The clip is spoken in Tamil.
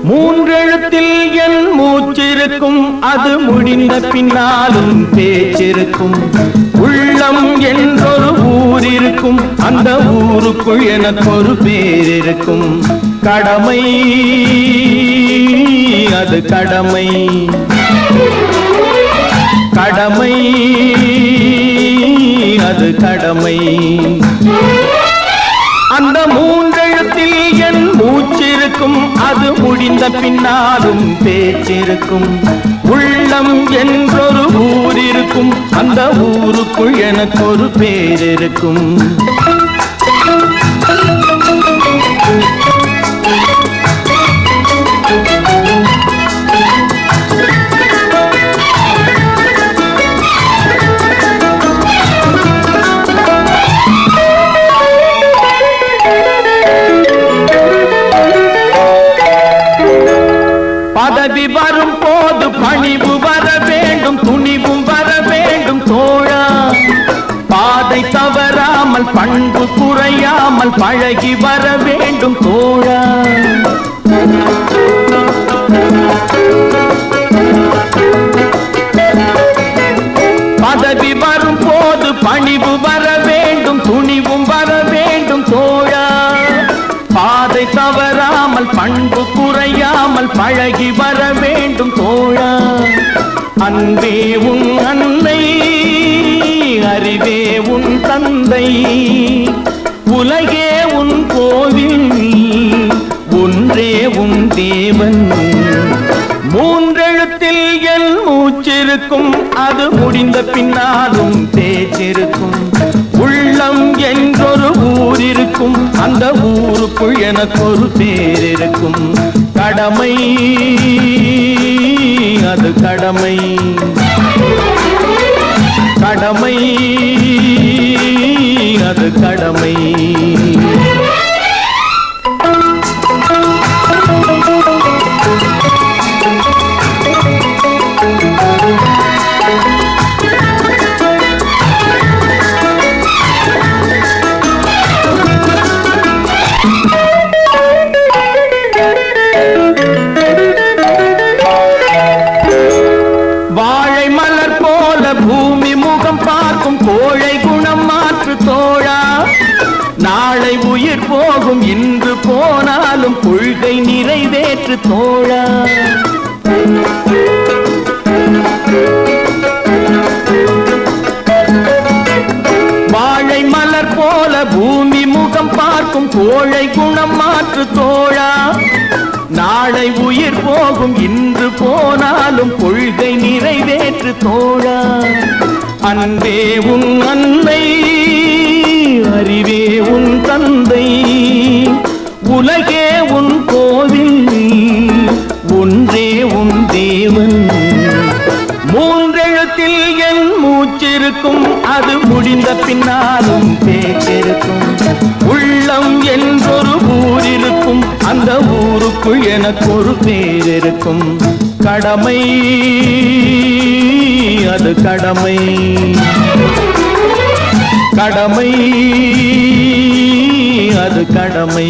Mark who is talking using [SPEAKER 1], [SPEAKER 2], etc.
[SPEAKER 1] மூன்றெழுத்தில் என் மூச்சிருக்கும், அது முடிந்த பின்னாலும் பேச்சிருக்கும். உள்ளம் என்றொரு ஊர் இருக்கும், அந்த ஊருக்குள் எனக்கு ஒரு பேர் இருக்கும். கடமை அது கடமை, கடமை அது கடமை. அந்த மூன்றெழுத்தில் என் மூச்சிருக்கும், அது முடிந்த பின்னாலும் பேச்சிருக்கும். உள்ளம் என்றொரு ஊர் இருக்கும், அந்த ஊருக்குள் எனக்கு ஒரு பேர் இருக்கும். பதவி வரும் போது பணிவு வர வேண்டும், துணிவும் வர வேண்டும் தோழா. பாதை தவறாமல் பண்பு குறையாமல் பழகி வர வேண்டும் தோழா. பதவி வரும் போது பணிவு வர வேண்டும், துணிவும் வர வேண்டும் தோழா. பாதை தவறாமல் பண்பு குறையாமல் பழகி வர வேண்டும் தோழா. அன்பே உன் அன்னை, அறிவே உன் தந்தை, உலகே உன் கோவில், ஒன்றே உன் தேவன். மூன்றெழுத்தில் என் மூச்சிருக்கும், அது முடிந்த பின்னாலும் பேச்சிருக்கும். உள்ளம் என்றொரு ஊர் இருக்கும், அந்த ஊருக்குள் எனக்கு ஒரு பேர் இருக்கும். கடமை அது கடமை, கடமை அது கடமை. வாழை மலர் போல பூமி முகம் பார்க்கும், கோழை குணம் மாற்று தோழா. நாளை உயிர் போகும், இன்று போனாலும் கொள்கை நிறைவேற்று தோழா. வாழை மலர் போல பூமி முகம் பார்க்கும், கோழை குணம் மாற்று தோழா. நாளை உயிர் போகும், இன்று போனாலும் கொள்கை நிறைவேற்று தோழா. அன்பே உன் அன்னை, அறிவே உன் தந்தை, உலகே உன் கோவில், ஒன்றே உன் தேவன். மூன்றெழுத்தில் என் மூச்சிருக்கும், அது முடிந்த பின்னாலும் பேச்சிருக்கும். உள்ளம் என்றொரு ஊர் இருக்கும், அந்த ஊருக்குள் எனக்கு ஒரு பேர் இருக்கும். கடமை அது கடமை, கடமை அது கடமை.